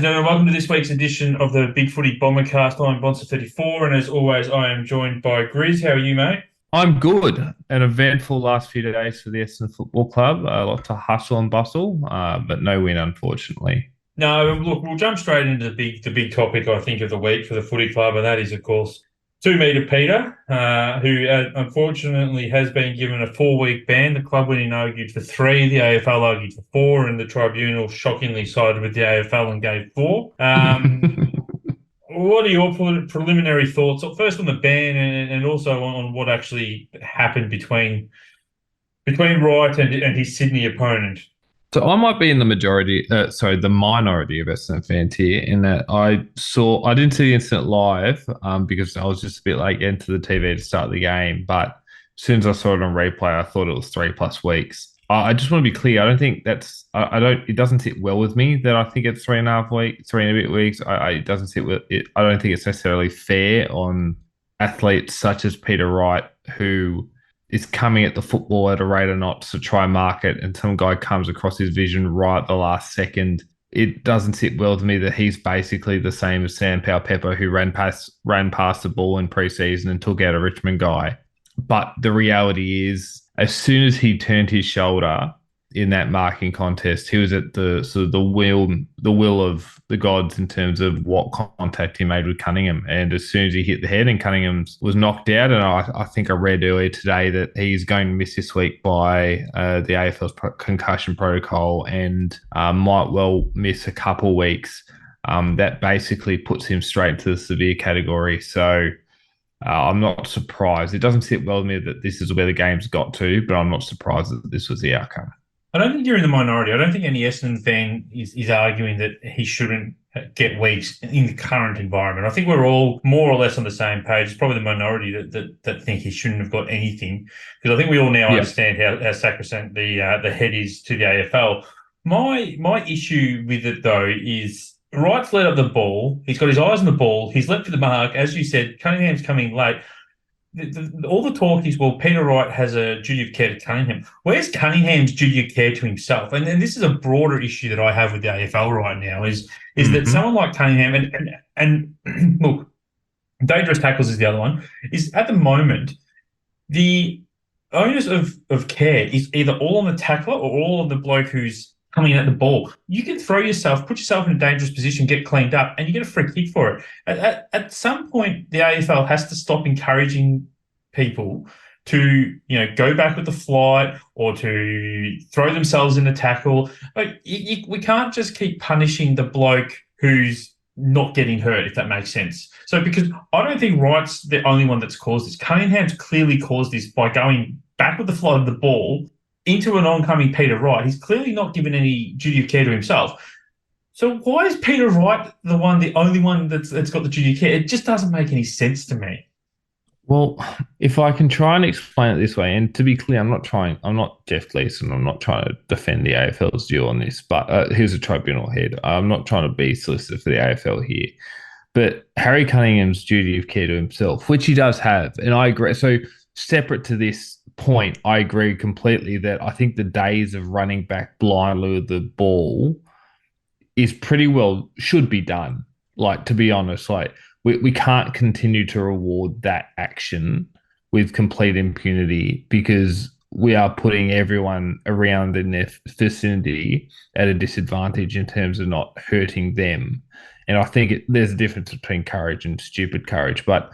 and gentlemen, welcome to this week's edition of the BigFooty Bombercast. I'm Bonser34, and as always, I am joined by Grizz. How are you, mate? I'm good. An eventful last few days for the Essendon Football Club. A lot to hustle and bustle, but no win, unfortunately. No, look, we'll jump straight into the big topic, I think, of the week for the footy club, and that is, of course, 2 metre Peter, who unfortunately has been given a 4-week ban. The club went in argued for three, the AFL argued for four, and the tribunal shockingly sided with the AFL and gave four. What are your preliminary thoughts? First on the ban, and also on what actually happened between Wright and his Sydney opponent. So I might be in the minority of Essendon fans here, in that I didn't see the incident live, because I was just a bit late getting to the TV to start the game. But as soon as I saw it on replay, I thought it was 3+ weeks. I just want to be clear. I don't think I don't. It doesn't sit well with me that I think it's 3.5 weeks, 3 and a bit weeks. It doesn't sit with it. I don't think it's necessarily fair on athletes such as Peter Wright, who is coming at the football at a rate of knots to try and mark it, and some guy comes across his vision right at the last second. It doesn't sit well to me that he's basically the same as Sam Powell-Pepper, who ran past the ball in preseason and took out a Richmond guy. But the reality is, as soon as he turned his shoulder in that marking contest, he was at the sort of the will of the gods in terms of what contact he made with Cunningham. And as soon as he hit the head, and Cunningham was knocked out, and I think I read earlier today that he's going to miss this week by the AFL's concussion protocol, and might well miss a couple weeks. That basically puts him straight into the severe category. So I'm not surprised. It doesn't sit well with me that this is where the game's got to, but I'm not surprised that this was the outcome. I don't think you're in the minority. I don't think any Essendon fan is arguing that he shouldn't get weeks in the current environment. I think we're all more or less on the same page. It's probably the minority that think he shouldn't have got anything, because I think we all now Yeah. understand how sacrosanct the head is to the AFL. My issue with it, though, is Wright's let up the ball. He's got his eyes on the ball. He's left for the mark. As you said, Cunningham's coming late. All the talk is, well, Peter Wright has a duty of care to Cunningham. Where's Cunningham's duty of care to himself? And this is a broader issue that I have with the AFL right now, is that someone like Cunningham and look, dangerous tackles is the other one, is at the moment the onus of care is either all on the tackler or all on the bloke who's coming at the ball. You can throw yourself, put yourself in a dangerous position, get cleaned up, and you get a free kick for it. At some point, the AFL has to stop encouraging people to, go back with the flight or to throw themselves in the tackle. Like, we can't just keep punishing the bloke who's not getting hurt, if that makes sense. So, because I don't think Wright's the only one that's caused this. Cunningham's clearly caused this by going back with the flight of the ball into an oncoming Peter Wright. He's clearly not given any duty of care to himself. So why is Peter Wright the only one that's got the duty of care? It just doesn't make any sense to me. Well, if I can try and explain it this way, and to be clear, I'm not Jeff Gleeson, I'm not trying to defend the AFL's view on this, but here's a tribunal head. I'm not trying to be solicitor for the AFL here. But Harry Cunningham's duty of care to himself, which he does have, and I agree. So separate to this point, I agree completely that I think the days of running back blindly with the ball is pretty well should be done. Like, to be honest, like we can't continue to reward that action with complete impunity, because we are putting everyone around in their vicinity at a disadvantage in terms of not hurting them. And I think there's a difference between courage and stupid courage. But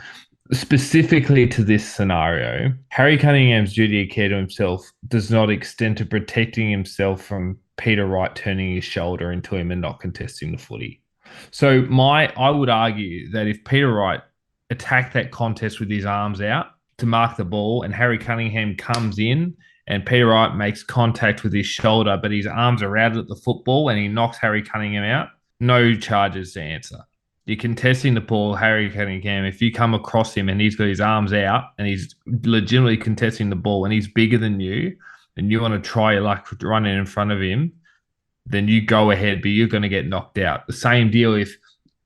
specifically to this scenario, Harry Cunningham's duty of care to himself does not extend to protecting himself from Peter Wright turning his shoulder into him and not contesting the footy. So I would argue that if Peter Wright attacked that contest with his arms out to mark the ball, and Harry Cunningham comes in and Peter Wright makes contact with his shoulder, but his arms are out at the football and he knocks Harry Cunningham out, no charges to answer. You're contesting the ball, Harry Cunningham. If you come across him and he's got his arms out and he's legitimately contesting the ball and he's bigger than you, and you want to try your luck running in front of him, then you go ahead, but you're going to get knocked out. The same deal if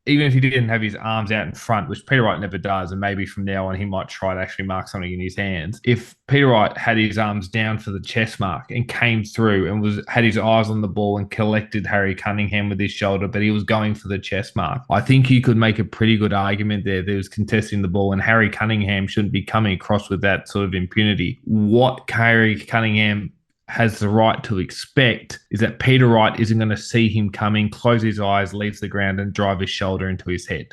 even if he didn't have his arms out in front, which Peter Wright never does, and maybe from now on he might try to actually mark something in his hands. If Peter Wright had his arms down for the chest mark and came through and had his eyes on the ball and collected Harry Cunningham with his shoulder, but he was going for the chest mark, I think you could make a pretty good argument there that he was contesting the ball, and Harry Cunningham shouldn't be coming across with that sort of impunity. What Harry Cunningham has the right to expect is that Peter Wright isn't going to see him coming, close his eyes, leave the ground, and drive his shoulder into his head.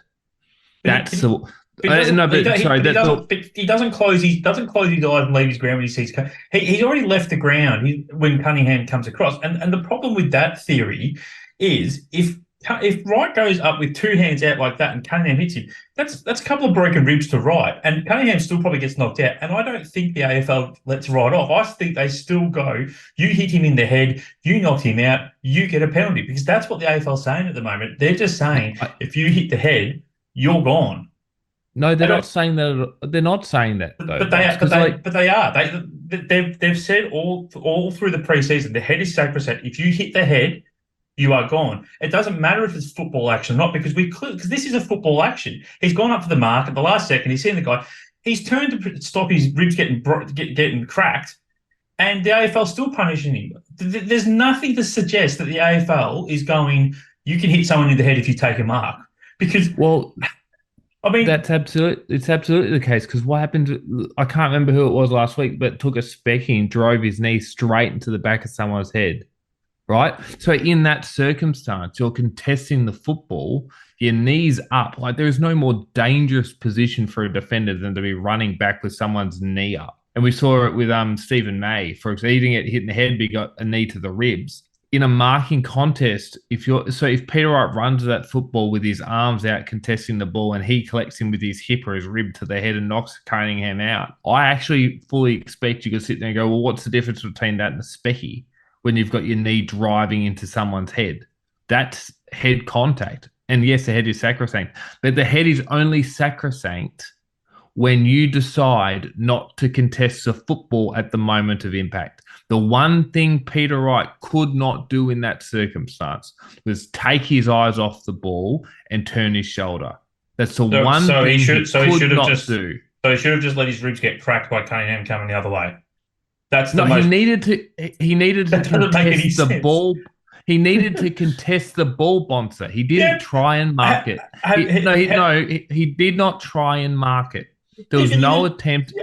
That's the. He doesn't close his eyes and leave his ground when he sees. He's already left the ground when Cunningham comes across, and the problem with that theory is if Wright goes up with two hands out like that and Cunningham hits him, that's a couple of broken ribs to Wright, and Cunningham still probably gets knocked out. And I don't think the AFL lets Wright off. I think they still go, you hit him in the head, you knock him out, you get a penalty, because that's what the AFL is saying at the moment. They're just saying if you hit the head, you're gone. No, they're not saying that. They're not saying that, though. But they are. They've said all through the preseason, the head is sacrosanct. If you hit the head, you are gone. It doesn't matter if it's football action or not, because this is a football action. He's gone up for the mark at the last second. He's seen the guy. He's turned to stop his ribs getting cracked, and the AFL still punishing him. There's nothing to suggest that the AFL is going, you can hit someone in the head if you take a mark, because I mean, it's absolutely the case, because what happened, I can't remember who it was last week, but took a specky and drove his knee straight into the back of someone's head, right? So in that circumstance, you're contesting the football, your knee's up. Like, there is no more dangerous position for a defender than to be running back with someone's knee up. And we saw it with Stephen May, for example. He didn't get hit in the head, but he got a knee to the ribs. In a marking contest, if Peter Wright runs that football with his arms out contesting the ball and he collects him with his hip or his rib to the head and knocks Cunningham out, I actually fully expect you to sit there and go, well, what's the difference between that and a specky when you've got your knee driving into someone's head? That's head contact. And yes, the head is sacrosanct, but the head is only sacrosanct when you decide not to contest the football at the moment of impact. The one thing Peter Wright could not do in that circumstance was take his eyes off the ball and turn his shoulder. That's the one thing he should not do. So he should have just let his ribs get cracked by Cunningham coming the other way. He needed to contest the ball. He needed to contest the ball, Bonser. He didn't try and mark it. He did not try and mark it. There was no attempt.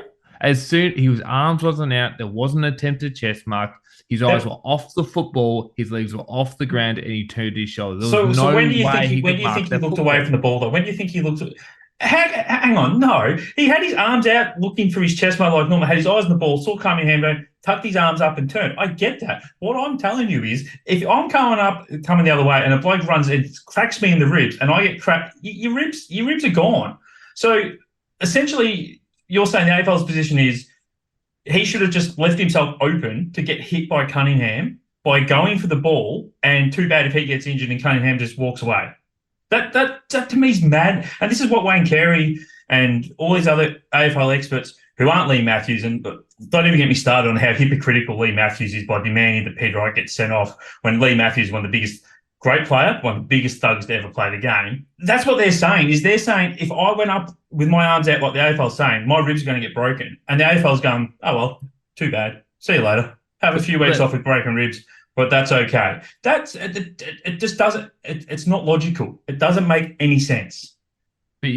As soon his arms wasn't out, there wasn't an attempted chest mark. His eyes were off the football, his legs were off the ground, and he turned his shoulder. There was no way he looked away from the ball, though? When do you think he looked? Hang on, no. He had his arms out, looking for his chest mark like normal. Had his eyes on the ball, saw Cunningham going, tucked his arms up and turned. I get that. What I'm telling you is, if I'm coming the other way, and a bloke runs and cracks me in the ribs, and I get cracked, your ribs are gone. So essentially, you're saying the AFL's position is he should have just left himself open to get hit by Cunningham by going for the ball, and too bad if he gets injured and Cunningham just walks away. That to me is mad. And this is what Wayne Carey and all these other AFL experts who aren't Lee Matthews, and don't even get me started on how hypocritical Lee Matthews is by demanding that Peter Wright gets sent off when Lee Matthews is one of the biggest, great player, one of the biggest thugs to ever play the game. That's what they're saying, is they're saying if I went up with my arms out like the AFL's saying, my ribs are going to get broken. And the AFL's going, oh, well, too bad. See you later. Have a few weeks off with broken ribs, but that's okay. It just doesn't, it's not logical. It doesn't make any sense. But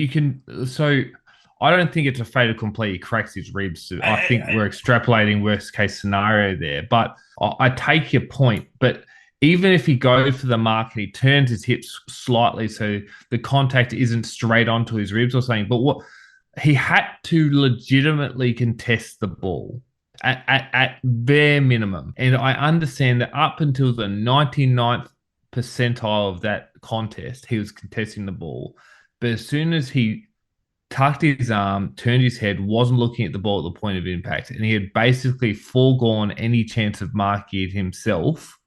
I don't think it's a fait accompli. He cracks his ribs. I think we're extrapolating worst case scenario there. But I take your point. But even if he goes for the mark and he turns his hips slightly so the contact isn't straight onto his ribs or something, but what he had to legitimately contest the ball at bare minimum. And I understand that up until the 99th percentile of that contest, he was contesting the ball. But as soon as he tucked his arm, turned his head, wasn't looking at the ball at the point of impact, and he had basically foregone any chance of marking it himself,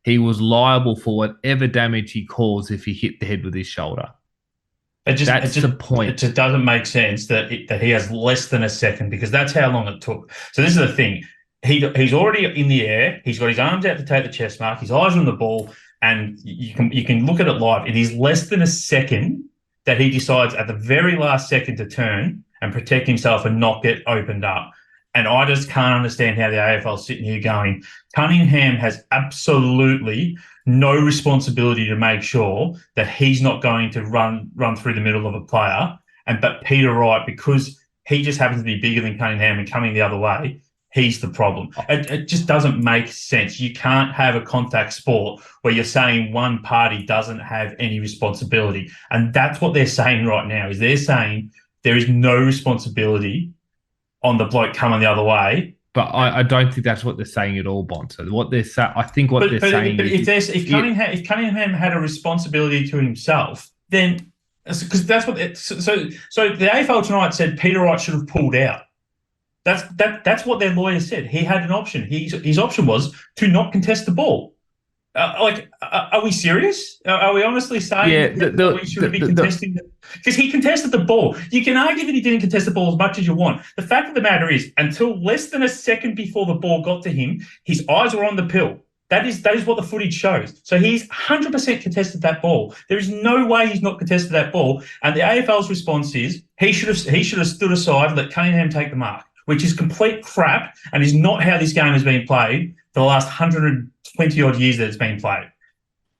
he was liable for whatever damage he caused if he hit the head with his shoulder. That's the point. It just doesn't make sense that he has less than a second, because that's how long it took. So this is the thing. He's already in the air. He's got his arms out to take the chest mark. His eyes on the ball. and you can look at it live. It is less than a second that he decides at the very last second to turn and protect himself and not get opened up. And I just can't understand how the AFL's sitting here going, Cunningham has absolutely no responsibility to make sure that he's not going to run through the middle of a player. But Peter Wright, because he just happens to be bigger than Cunningham and coming the other way, he's the problem. It just doesn't make sense. You can't have a contact sport where you're saying one party doesn't have any responsibility. And that's what they're saying right now, is they're saying there is no responsibility on the bloke coming the other way. But I don't think that's what they're saying at all, Bonzo. What they're saying, I think what they're saying is... If Cunningham had a responsibility to himself, then... Because that's what... So the AFL tonight said Peter Wright should have pulled out. That's what their lawyer said. He had an option. His option was to not contest the ball. Are we serious? Are we honestly saying that we should be contesting? Because he contested the ball. You can argue that he didn't contest the ball as much as you want. The fact of the matter is, until less than a second before the ball got to him, his eyes were on the pill. That is what the footage shows. So he's 100% contested that ball. There is no way he's not contested that ball. And the AFL's response is he should have stood aside, let Cunningham take the mark, which is complete crap and is not how this game has been played for the last 120-odd years that it's been played.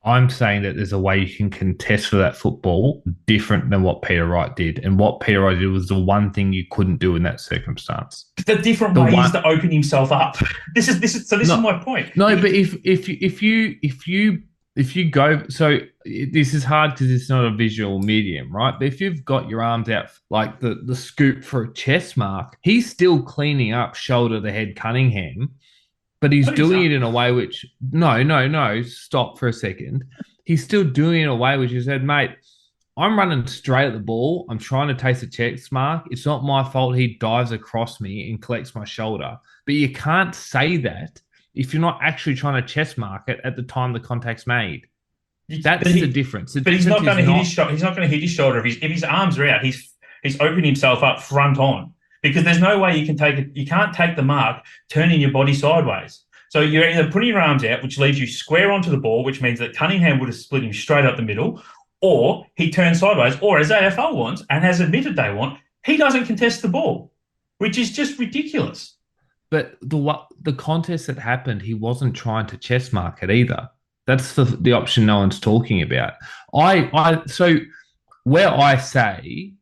I'm saying that there's a way you can contest for that football different than what Peter Wright did. And what Peter Wright did was the one thing you couldn't do in that circumstance. The different way is to open himself up. This is my point. No, but if you go, so this is hard because it's not a visual medium, right? But if you've got your arms out like the scoop for a chest mark, he's still cleaning up shoulder to head Cunningham, but he's doing it in a way which no, stop for a second. He's still doing it in a way which he said, mate, I'm running straight at the ball. I'm trying to taste a chest mark. It's not my fault he dives across me and collects my shoulder. But you can't say that if you're not actually trying to chest mark it at the time the contact's made. That's the difference. But he's not going to hit his shoulder. He's not going to hit his shoulder if his arms are out. He's opening himself up front on, because there's no way you can take it. You can't take the mark turning your body sideways. So you're either putting your arms out, which leaves you square onto the ball, which means that Cunningham would have split him straight up the middle, or he turns sideways, or as AFL wants and has admitted they want, he doesn't contest the ball, which is just ridiculous. But the contest that happened, he wasn't trying to chest mark it either. That's the option no one's talking about. So where I say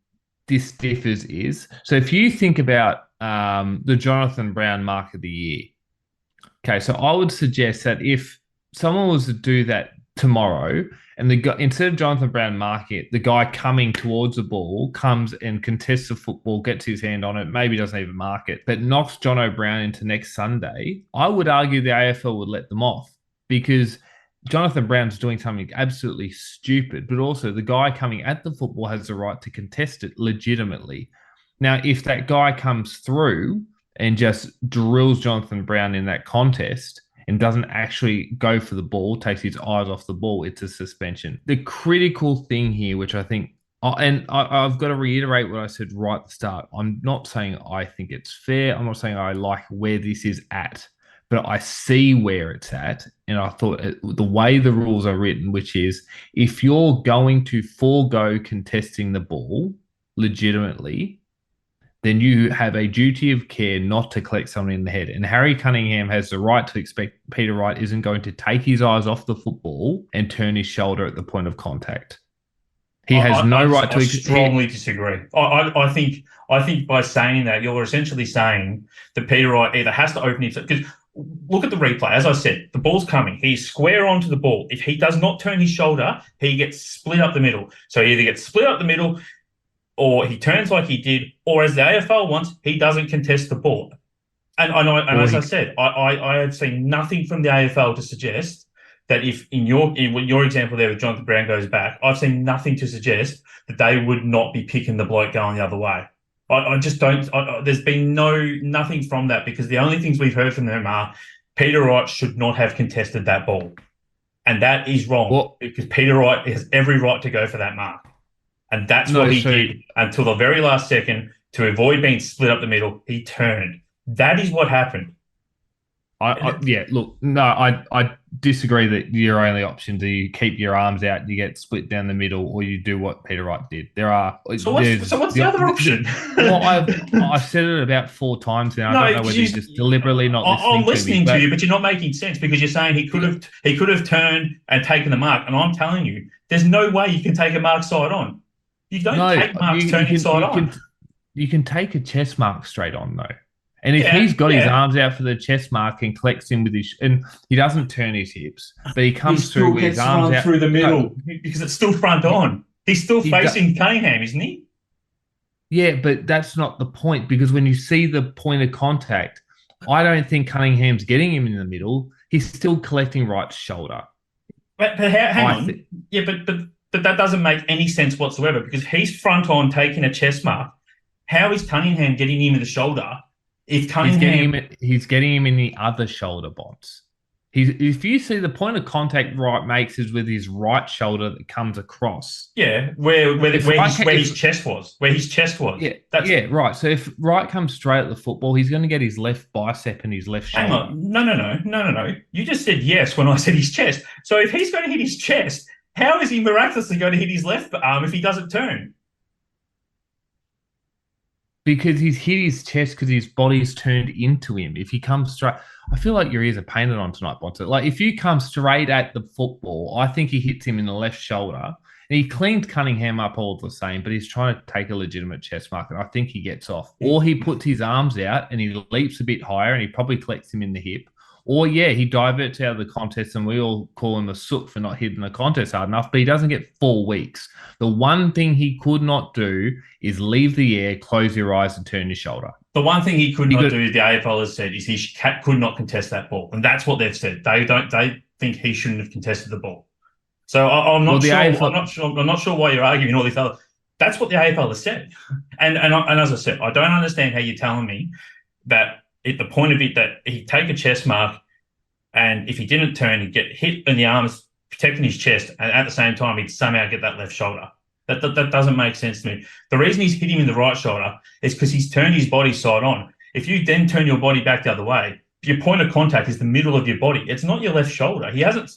this differs is, so if you think about the Jonathan Brown Mark of the Year, okay, so I would suggest that if someone was to do that tomorrow, and the guy, instead of Jonathan Brown mark it, the guy coming towards the ball comes and contests the football, gets his hand on it, maybe doesn't even mark it, but knocks Jono Brown into next Sunday, I would argue the AFL would let them off, because Jonathan Brown's doing something absolutely stupid, but also the guy coming at the football has the right to contest it legitimately. Now, if that guy comes through and just drills Jonathan Brown in that contest and doesn't actually go for the ball, takes his eyes off the ball, it's a suspension. The critical thing here, which I think, and I've got to reiterate what I said right at the start, I'm not saying I think it's fair. I'm not saying I like where this is at, but I see where it's at. And I thought the way the rules are written, which is if you're going to forego contesting the ball legitimately, then you have a duty of care not to collect someone in the head. And Harry Cunningham has the right to expect Peter Wright isn't going to take his eyes off the football and turn his shoulder at the point of contact. He has no right to... I strongly disagree. I think by saying that, you're essentially saying that Peter Wright either has to open himself... Because look at the replay. As I said, the ball's coming. He's square onto the ball. If he does not turn his shoulder, he gets split up the middle. So he either gets split up the middle, or he turns like he did, or as the AFL wants, he doesn't contest the ball. And as I said, I have seen nothing from the AFL to suggest that if in your example there with Jonathan Brown goes back, I've seen nothing to suggest that they would not be picking the bloke going the other way. I just don't. There's been nothing from that, because the only things we've heard from them are Peter Wright should not have contested that ball, and that is wrong, because Peter Wright has every right to go for that mark. And that's what he did until the very last second to avoid being split up the middle. He turned. That is what happened. I disagree that your only options are you keep your arms out, you get split down the middle, or you do what Peter Wright did. So what's the other option? Well, I've said it about 4 times now. I No, don't know whether because you're just deliberately not I'm listening to me, listening to but you, but you're not making sense because you're saying he could have turned and taken the mark, and I'm telling you, there's no way you can take a mark side on. You don't no, take marks turning side on. you can take a chest mark straight on though. And if Yeah, he's got his yeah. arms out for the chest mark and collects him with and he doesn't turn his hips, but he He comes through still with his gets arms run out. through the No, middle because it's still front on. He's still he does. facing Cunningham, isn't he? Yeah, but that's not the point because when you see the point of contact, I don't think Cunningham's getting him in the middle. He's still collecting Wright's shoulder. But hang I on. think Yeah, but that doesn't make any sense whatsoever because he's front on taking a chest mark. How is Cunningham getting him in the shoulder if Cunningham? he's getting him in the other shoulder bonds. If you see the point of contact Wright makes is with his right shoulder that comes across. Yeah, where his If chest was, where his chest was. Yeah, That's yeah, right. So if Wright comes straight at the football, he's going to get his left bicep and his left hang shoulder. on. No. You just said yes when I said his chest. So if he's going to hit his chest, how is he miraculously going to hit his left arm if he doesn't turn? Because he's hit his chest because his body's turned into him. If he comes straight, I feel like your ears are painted on tonight, Bonta. Like if you come straight at the football, I think he hits him in the left shoulder. And he cleaned Cunningham up all the same, but he's trying to take a legitimate chest mark, and I think he gets off. Or he puts his arms out and he leaps a bit higher and he probably collects him in the hip. Or, yeah, he diverts out of the contest and we all call him a sook for not hitting the contest hard enough, but he doesn't get 4 weeks. The one thing he could not do is leave the air, close your eyes, and turn your shoulder. The one thing he could not do, the AFL has said, is he could not contest that ball, and that's what they've said. They think he shouldn't have contested the ball. So I'm not sure. I'm not sure why you're arguing all these other. That's what the AFL has said, and as I said, I don't understand how you're telling me that at the point of it that he'd take a chest mark, and if he didn't turn, he'd get hit in the arms protecting his chest, and at the same time he'd somehow get that left shoulder. That doesn't make sense to me. The reason he's hitting him in the right shoulder is because he's turned his body side on. If you then turn your body back the other way, your point of contact is the middle of your body. It's not your left shoulder. He hasn't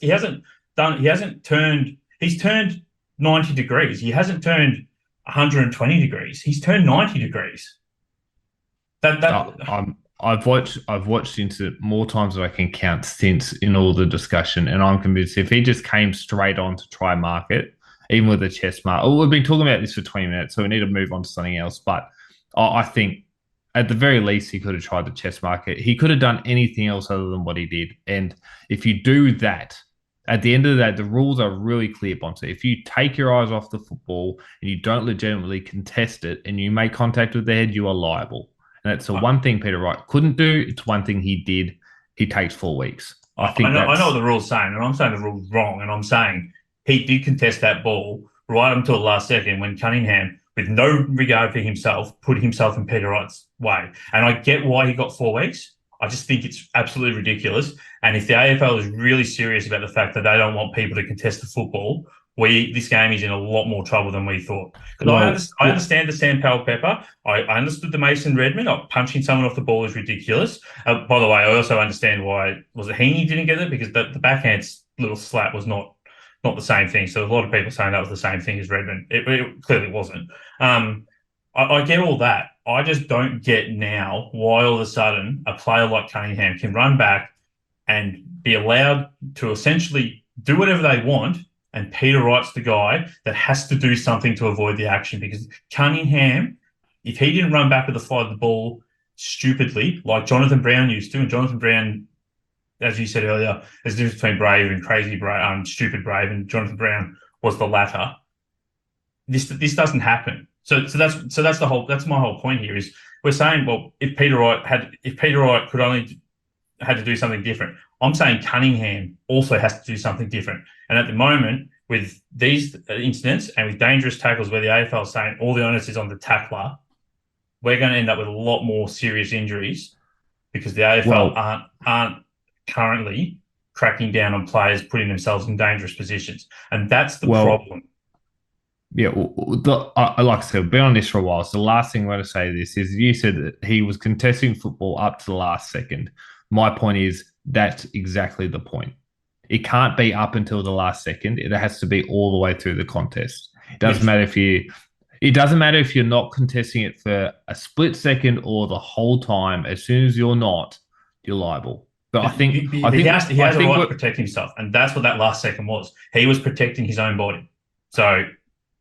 turned. He's turned 90 degrees. He hasn't turned 120 degrees. He's turned 90 degrees. I've watched into more times than I can count since in all the discussion, and I'm convinced if he just came straight on to try mark it, even with a chest mark. Oh, we've been talking about this for 20 minutes, so we need to move on to something else. But I think at the very least, he could have tried the chest market. He could have done anything else other than what he did. And if you do that, at the end of the day, the rules are really clear, Bonta. If you take your eyes off the football and you don't legitimately contest it and you make contact with the head, you are liable. And that's the one thing Peter Wright couldn't do. It's one thing he did. He takes 4 weeks. I know what the rule's saying, and I'm saying the rule's wrong, and I'm saying he did contest that ball right until the last second when Cunningham, with no regard for himself, put himself in Peter Wright's way. And I get why he got 4 weeks. I just think it's absolutely ridiculous. And if the AFL is really serious about the fact that they don't want people to contest the football, this game is in a lot more trouble than we thought. Because I understand the Sam Powell Pepper. I understood the Mason Redmond. Punching someone off the ball is ridiculous. By the way, I also understand why, was it Heaney didn't get it? Because the backhand little slap was not the same thing. So a lot of people saying that was the same thing as Redmond. It clearly wasn't. I get all that. I just don't get now why all of a sudden a player like Cunningham can run back and be allowed to essentially do whatever they want, and Peter Wright's the guy that has to do something to avoid the action. Because Cunningham, if he didn't run back with the fly of the ball stupidly, like Jonathan Brown used to, and Jonathan Brown, as you said earlier, there's a difference between brave and crazy brave, stupid brave, and Jonathan Brown was the latter. This doesn't happen. So that's my whole point here is we're saying, well, if Peter Wright could only had to do something different, I'm saying Cunningham also has to do something different. And at the moment, with these incidents and with dangerous tackles where the AFL is saying all the onus is on the tackler, we're going to end up with a lot more serious injuries because the AFL aren't currently cracking down on players putting themselves in dangerous positions. And that's the problem. Yeah, like I said, I've been on this for a while. So the last thing I'm going to say to this is you said that he was contesting football up to the last second. My point is that's exactly the point. It can't be up until the last second. It has to be all the way through the contest. It doesn't Which matter if you. It doesn't matter if you're not contesting it for a split second or the whole time. As soon as you're not, you're liable. But I think, I he think, has I a think right to what. protect himself, and that's what that last second was. He was protecting his own body. So,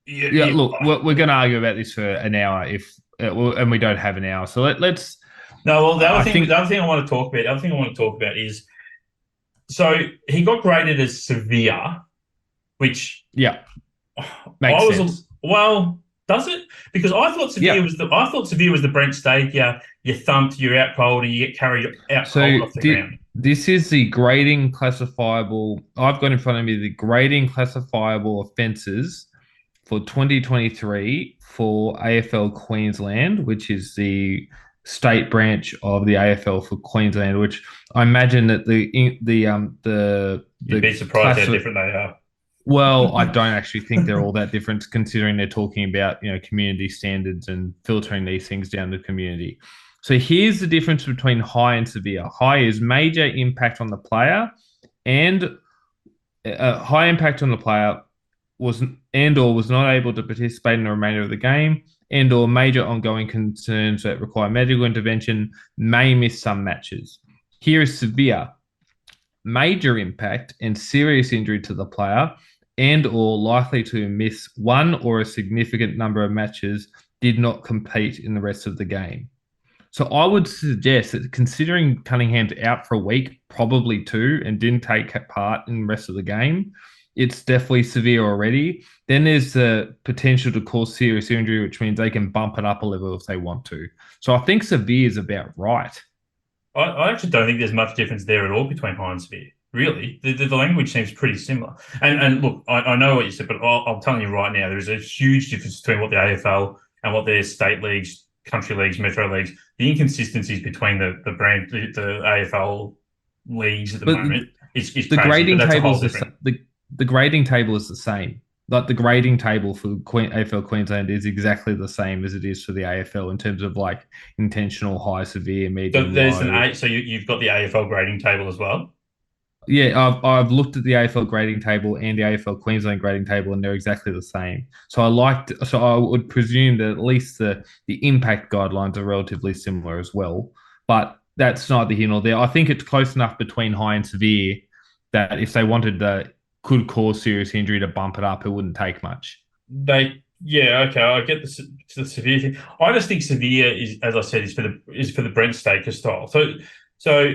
Yeah, look, we're going to argue about this for an hour and we don't have an hour. So let's. no. Well, I think. the other thing I want to talk about, is so he got graded as severe, which Yeah, I makes was sense. well. Does it? Because Yeah. I thought severe was the Brent Stake. Yeah, you're thumped, you're out cold, and you get carried out So cold off the ground. this is the grading classifiable. I've got in front of me the grading classifiable offences for 2023 for AFL Queensland, which is the state branch of the AFL for Queensland. Which I imagine that You'd be the surprised class. how different they are. Well, I don't actually think they're all that different, considering they're talking about community standards and filtering these things down to community. So here's the difference between high and severe. High is major impact on the player, and high impact on the player was and or was not able to participate in the remainder of the game, and or major ongoing concerns that require medical intervention, may miss some matches. Here is severe, major impact and serious injury to the player, and or likely to miss one or a significant number of matches, did not compete in the rest of the game. So I would suggest that, considering Cunningham's out for a week, probably two, and didn't take part in the rest of the game, it's definitely severe already. Then there's the potential to cause serious injury, which means they can bump it up a level if they want to. So I think severe is about right. I actually don't think there's much difference there at all between high and severe. Really, the language seems pretty similar. And look, I know what you said, but I'm telling you right now, there is a huge difference between what the AFL and what their state leagues, country leagues, metro leagues, the inconsistencies between the AFL leagues at the But moment is the crazy. grading But that's a table whole is different. the grading table is the same. Like the grading table for AFL Queensland is exactly the same as it is for the AFL in terms of like intentional, high, severe, So medium, there's an low. eight. So you've got the AFL grading table as well. Yeah, I've looked at the AFL grading table and the AFL Queensland grading table, and they're exactly the same. So I would presume that at least the impact guidelines are relatively similar as well. But that's neither here nor there. I think it's close enough between high and severe that if they wanted to could cause serious injury to bump it up, it wouldn't take much. Yeah, okay, I get the severe thing. I just think severe is, as I said, is for the Brent Staker style. So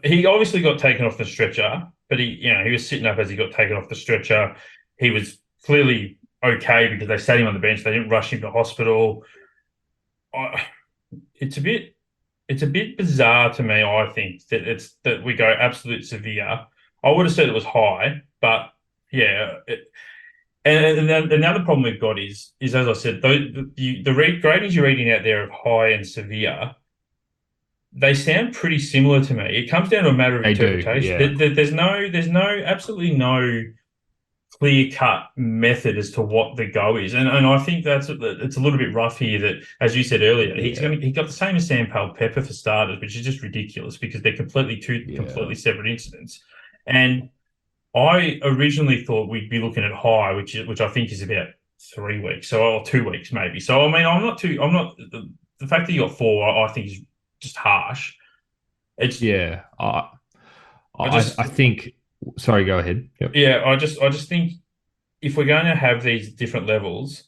he obviously got taken off the stretcher, but he was sitting up as he got taken off the stretcher. He was clearly okay because they sat him on the bench. They didn't rush him to hospital. I, it's a bit bizarre to me. I think that we go absolute severe. I would have said it was high, but yeah. And another problem we've got is as I said, the gradings you're reading out there of high and severe, they sound pretty similar to me. It comes down to a matter of They do, interpretation. yeah. There's absolutely no clear cut method as to what the go is, and I think it's a little bit rough here. That, as you said earlier, Yeah. he got the same as Sam Powell Pepper for starters, which is just ridiculous because they're Yeah. completely separate incidents, and I originally thought we'd be looking at high, which I think is about 3 weeks, or 2 weeks maybe. So I mean, I'm not the fact that you got four, I think is just harsh. It's Yeah. I just I think sorry, go ahead. Yep. yeah, I just think if we're going to have these different levels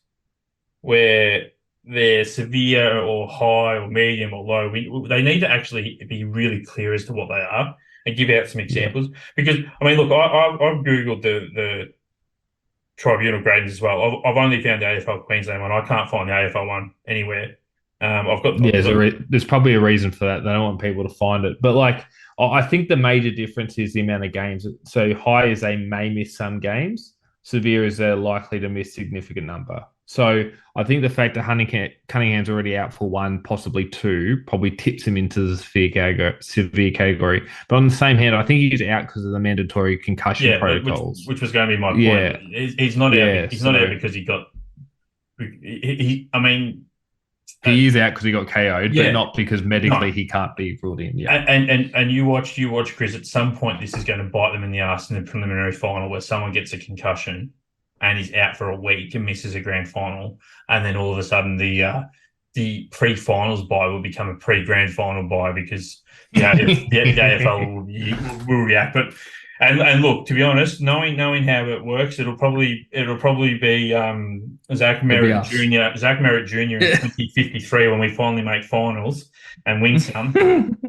where they're severe or high or medium or low, they need to actually be really clear as to what they are and give out some Yeah. examples. Because I mean, look, I've googled the tribunal gradings as well. I've only found the AFL Queensland one. I can't find the AFL one anywhere. Yeah, I've got there's probably a reason for that. They don't want people to find it. But like, I think the major difference is the amount of games. So high is they may miss some games. Severe is they're likely to miss significant number. So I think the fact that Cunningham's already out for one, possibly two, probably tips him into the severe category. But on the same hand, I think he's out because of the mandatory concussion yeah, protocols. which was going to be my point. Yeah, He's not out. yeah. He's not out So because he got. I mean, He is out because he got KO'd, but Yeah, not because medically no. he can't be brought in. Yeah. And you watch Chris. At some point, this is going to bite them in the ass in the preliminary final, where someone gets a concussion and is out for a week and misses a grand final, and then all of a sudden the pre-finals bye will become a pre-grand final bye because the AFL will react. But and look, to be honest, knowing how it works, it'll probably be Zach It'll be Merritt us. Jr. Zach Merritt Jr. in 2053 when we finally make finals and win some.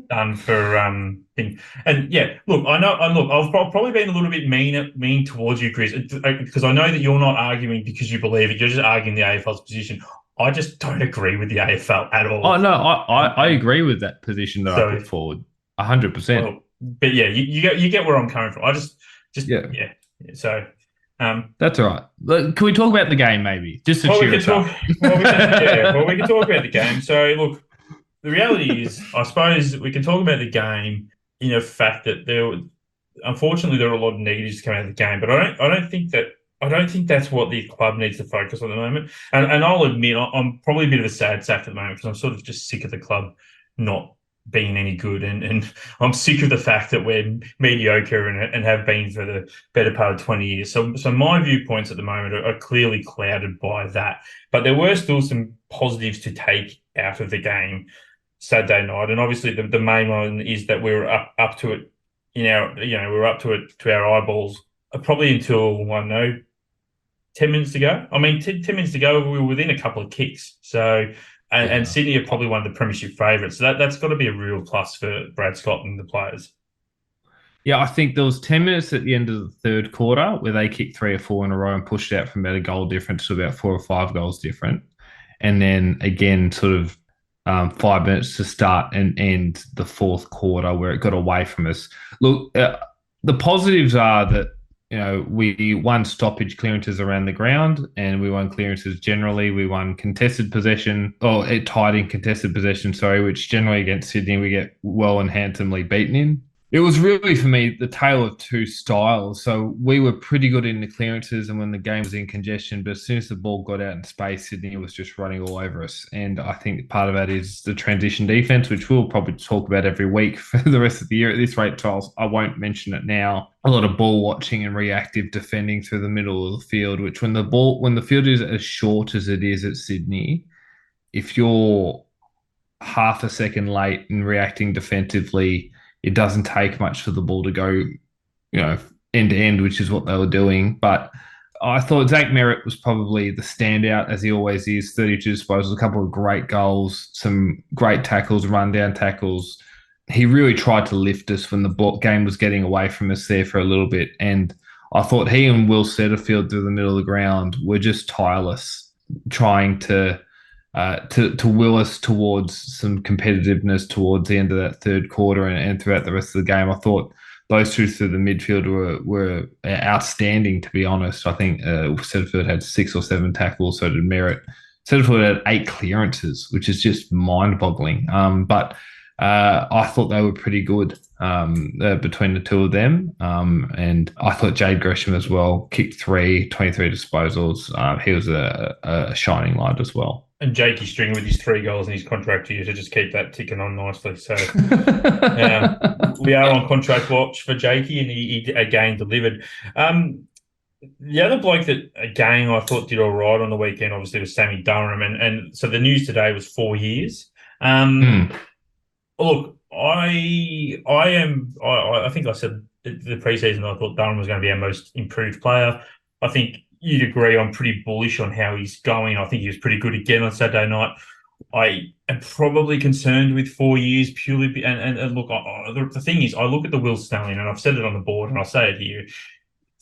Done for thing. And yeah, look, I've probably been a little bit mean towards you, Chris, because I know that you're not arguing because you believe it. You're just arguing the AFL's position. I just don't agree with the AFL at Oh all. no, I agree with that position that I So, put forward, 100%. well, but yeah, you get where I'm coming from. I just Yeah, yeah. So, that's all right. Can we talk about the game maybe, just to well, we cheer can us talk. up? We can talk about the game. So, look, the reality is, I suppose we can talk about the game in a fact that unfortunately, there are a lot of negatives coming out of the game, but I don't think that's what the club needs to focus on at the moment. And I'll admit, I'm probably a bit of a sad sack at the moment because I'm sort of just sick of the club not being any good, and I'm sick of the fact that we're mediocre and have been for the better part of 20 years. So my viewpoints at the moment are clearly clouded by that. But there were still some positives to take out of the game Saturday night, and obviously the main one is that we were up to it we were up to it to our eyeballs probably until I don't know 10 minutes to go. I mean, 10 minutes to go, we were within a couple of kicks. So, and Yeah. Sydney are probably one of the premiership favourites. So that's got to be a real plus for Brad Scott and the players. Yeah, I think there was 10 minutes at the end of the third quarter where they kicked 3 or 4 in a row and pushed out from about a goal difference to about 4 or 5 goals different. And then again, sort of 5 minutes to start and end the fourth quarter where it got away from us. Look, the positives are that we won stoppage clearances around the ground and we won clearances generally. We won contested possession, or it tied in contested possession, sorry, which generally against Sydney we get well and handsomely beaten in. It was really, for me, the tale of two styles. So we were pretty good in the clearances and when the game was in congestion, but as soon as the ball got out in space, Sydney was just running all over us. And I think part of that is the transition defense, which we'll probably talk about every week for the rest of the year at this rate, Charles. I won't mention it now. A lot of ball watching and reactive defending through the middle of the field, which when the field is as short as it is at Sydney, if you're half a second late in reacting defensively, it doesn't take much for the ball to go, end to end, which is what they were doing. But I thought Zach Merritt was probably the standout, as he always is. 32 disposals, a couple of great goals, some great tackles, rundown tackles. He really tried to lift us when the game was getting away from us there for a little bit. And I thought he and Will Setterfield through the middle of the ground were just tireless, trying to will us towards some competitiveness towards the end of that third quarter and throughout the rest of the game. I thought those two through the midfield were outstanding, to be honest. I think Setterfield had 6 or 7 tackles, so did Merritt. Setterfield had 8 clearances, which is just mind-boggling. But I thought they were pretty good between the two of them. And I thought Jade Gresham as well kicked 23 disposals. He was a shining light as well. And Jakey String with his 3 goals in his contract here to just keep that ticking on nicely. So we are on contract watch for Jakey, and he again delivered. The other bloke that again I thought did all right on the weekend, obviously, was Sammy Durham, and so the news today was 4 years. Look, I think I said the preseason I thought Durham was going to be our most improved player. I think you'd agree I'm pretty bullish on how he's going. I think he was pretty good again on Saturday night. I am probably concerned with 4 years purely. And look, the thing is, I look at the Will Snelling, and I've said it on the board, and I'll say it here.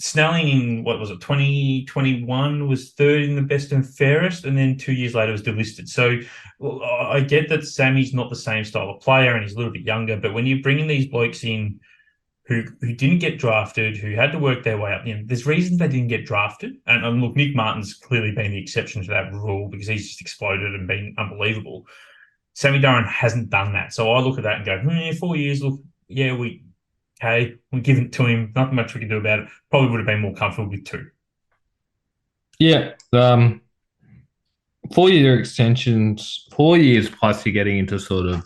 Snelling in, what was it, 2021 was third in the best and fairest, and then 2 years later was delisted. So well, I get that Sammy's not the same style of player and he's a little bit younger, but when you're bringing these blokes in who didn't get drafted, who had to work their way up, there's reasons they didn't get drafted. And look, Nick Martin's clearly been the exception to that rule because he's just exploded and been unbelievable. Sammy Durham hasn't done that. So I look at that and go, 4 years, look, yeah, we'll give it to him. Nothing much we can do about it. Probably would have been more comfortable with 2. Yeah. 4-year extensions, 4 years plus you're getting into sort of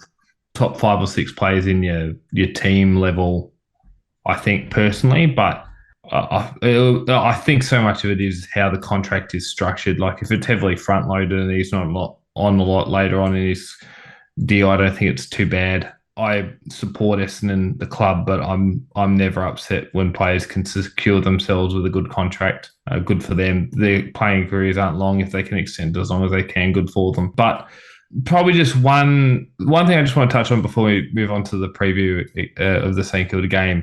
top 5 or 6 players in your team level, I think personally, but I think so much of it is how the contract is structured. Like if it's heavily front loaded and he's not a lot later on in his deal, I don't think it's too bad. I support Essendon, the club, but I'm never upset when players can secure themselves with a good contract. Good for them. Their playing careers aren't long if they can extend as long as they can. Good for them. But probably just one thing I just want to touch on before we move on to the preview of the St Kilda game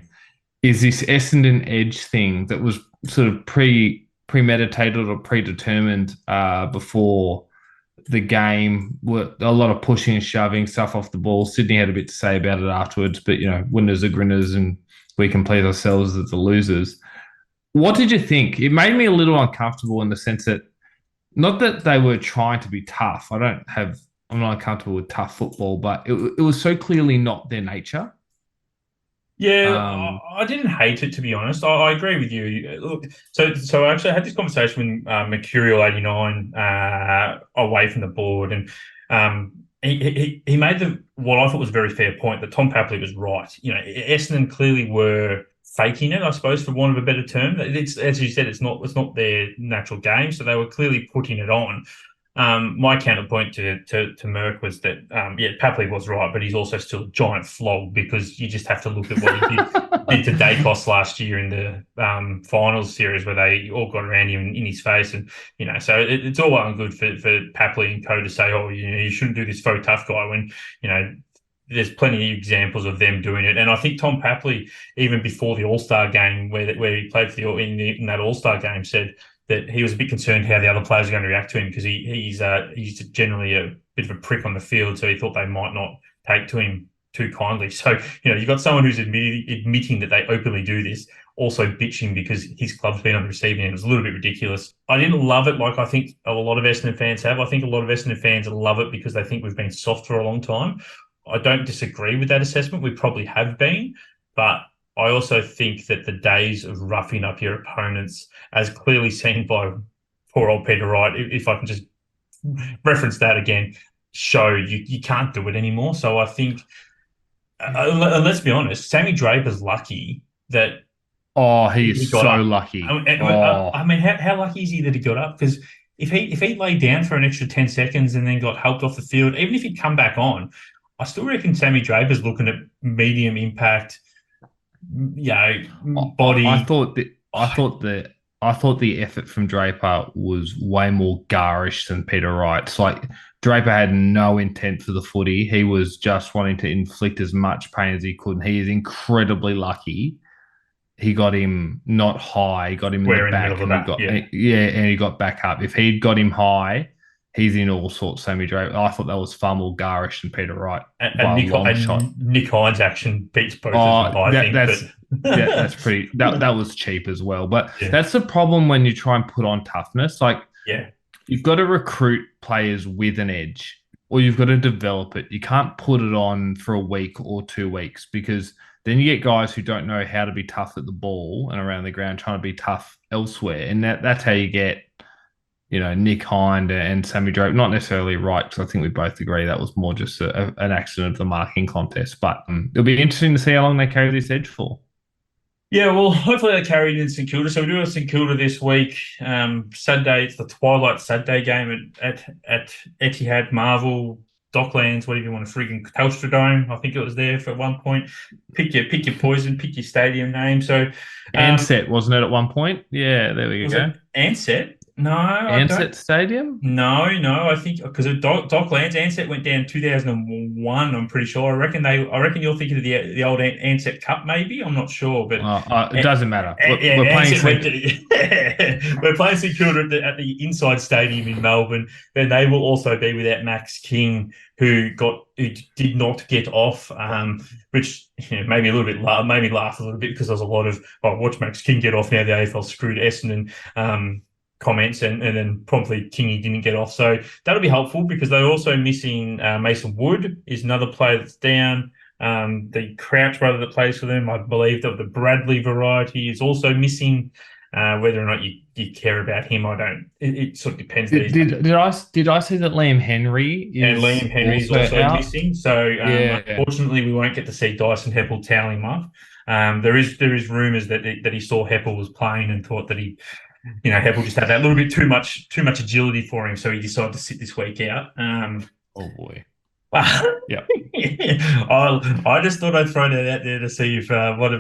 is this Essendon edge thing that was sort of premeditated or predetermined before the game. A lot of pushing and shoving stuff off the ball. Sydney had a bit to say about it afterwards, but winners are grinners, and we can please ourselves as the losers. What did you think? It made me a little uncomfortable in the sense that not that they were trying to be tough. I'm not uncomfortable with tough football, but it was so clearly not their nature. Yeah, I didn't hate it, to be honest. I agree with you. Look, so I actually had this conversation with Mercurial89 away from the board, and he made what I thought was a very fair point that Tom Papley was right. Essendon clearly were faking it, I suppose, for want of a better term. It's, as you said, it's not their natural game, so they were clearly putting it on. My counterpoint to Merck was that, Papley was right, but he's also still a giant flog because you just have to look at what he did to Dacos last year in the finals series where they all got around him in his face. And, so it's all well and good for Papley and co to say, oh, you shouldn't do this faux tough guy when, there's plenty of examples of them doing it. And I think Tom Papley, even before the All-Star game where he played in that All-Star game, said that he was a bit concerned how the other players are going to react to him because he's generally a bit of a prick on the field, so he thought they might not take to him too kindly. So, you've got someone who's admitting that they openly do this, also bitching because his club's been on the receiving end. It was a little bit ridiculous. I didn't love it like I think a lot of Essendon fans have. I think a lot of Essendon fans love it because they think we've been soft for a long time. I don't disagree with that assessment. We probably have been, but I also think that the days of roughing up your opponents, as clearly seen by poor old Peter Wright, if I can just reference that again, show you can't do it anymore. So I think, let's be honest, Sammy Draper's lucky that. Oh, he is so lucky. I mean, how lucky is he that he got up? Because if he laid down for an extra 10 seconds and then got helped off the field, even if he'd come back on, I still reckon Sammy Draper's looking at medium impact. Body. I thought the effort from Draper was way more garish than Peter Wright. It's like Draper had no intent for the footy. He was just wanting to inflict as much pain as he could. And he is incredibly lucky. He got him not high, he got him in the back, and he got back up. If he'd got him high, he's in all sorts, Sammy Draper. I thought that was far more garish than Peter Wright. And Nick Hines' action beats both of them, I think. That's pretty. That was cheap as well. But that's the problem when you try and put on toughness. You've got to recruit players with an edge, or you've got to develop it. You can't put it on for a week or 2 weeks because then you get guys who don't know how to be tough at the ball and around the ground trying to be tough elsewhere. And that's how you get, Nick Hind and Sammy Draper. Not necessarily right, because I think we both agree that was more just an accident of the marking contest. But it'll be interesting to see how long they carry this edge for. Yeah, well, hopefully they carry it in St Kilda. So we do have St Kilda this week. Saturday, it's the Twilight Saturday game at Etihad, Marvel, Docklands, whatever you want to freaking Telstra Dome. I think it was there for one point. Pick your poison, pick your stadium name. So Ansett, wasn't it at one point? Yeah, there we go. Ansett? No, Ansett Stadium? No. I think because Docklands, Ansett went down 2001. I'm pretty sure. I reckon you're thinking of the old Ansett Cup, maybe. I'm not sure, but it doesn't matter. We're playing St Kilda at the Inside Stadium in Melbourne. Then they will also be without Max King, who did not get off, which made me a little bit made me laugh a little bit because there's a lot of watch Max King get off now. The AFL screwed Essendon. Comments and then promptly Kingy didn't get off. So that'll be helpful because they're also missing Mason Wood is another player that's down. The Crouch brother that plays for them, I believe that the Bradley variety is also missing. Whether or not you care about him, I don't. It sort of depends Did, these days. did I see that Liam Henry And is Liam Henry is also also out? missing, so Yeah. unfortunately we won't get to see Dyson Heppel towel him up. There is rumours that he saw Heppel was playing and thought that Heppel just had that little bit too much agility for him, so he decided to sit this week out. Oh boy. Yeah. I just thought I'd throw that out there to see if one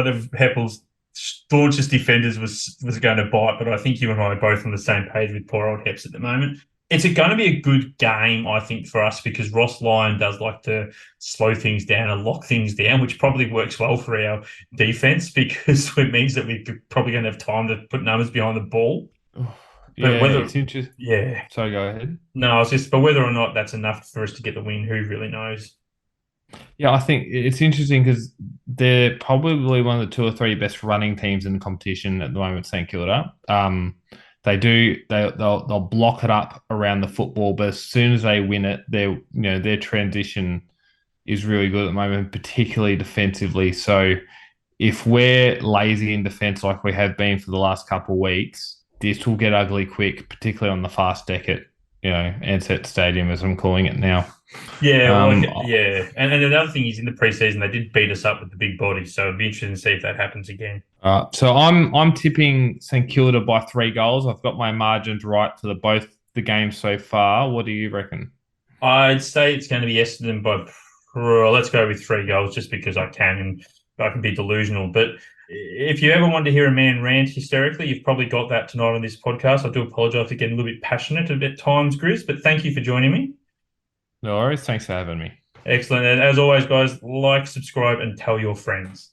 of Heppel's staunchest defenders was going to bite, but I think you and I are both on the same page with poor old Heps at the moment. It's going to be a good game, I think, for us because Ross Lyon does like to slow things down and lock things down, which probably works well for our defense because it means that we're probably going to have time to put numbers behind the ball. But Yeah, whether, it's interesting. yeah, So go ahead. no, I was just, but whether or not that's enough for us to get the win, who really knows? Yeah, I think it's interesting because they're probably one of the two or three best running teams in the competition at the moment, St Kilda. They'll block it up around the football, but as soon as they win it, their transition is really good at the moment, particularly defensively. So if we're lazy in defense like we have been for the last couple of weeks, this will get ugly quick, particularly on the fast deck at Ansett Stadium, as I'm calling it now. Yeah, well, Um, yeah, and another thing is in the preseason they did beat us up with the big body, so it'd be interesting to see if that happens again. so I'm tipping St Kilda by 3 goals. I've got my margins right for both the games so far. What do you reckon? I'd say it's going to be Essendon by, let's go with 3 goals, just because I can and I can be delusional. But if you ever want to hear a man rant hysterically, you've probably got that tonight on this podcast. I do apologise for getting a little bit passionate at times, Grizz, but thank you for joining me. No worries. Thanks for having me. Excellent. And as always, guys, like, subscribe, and tell your friends.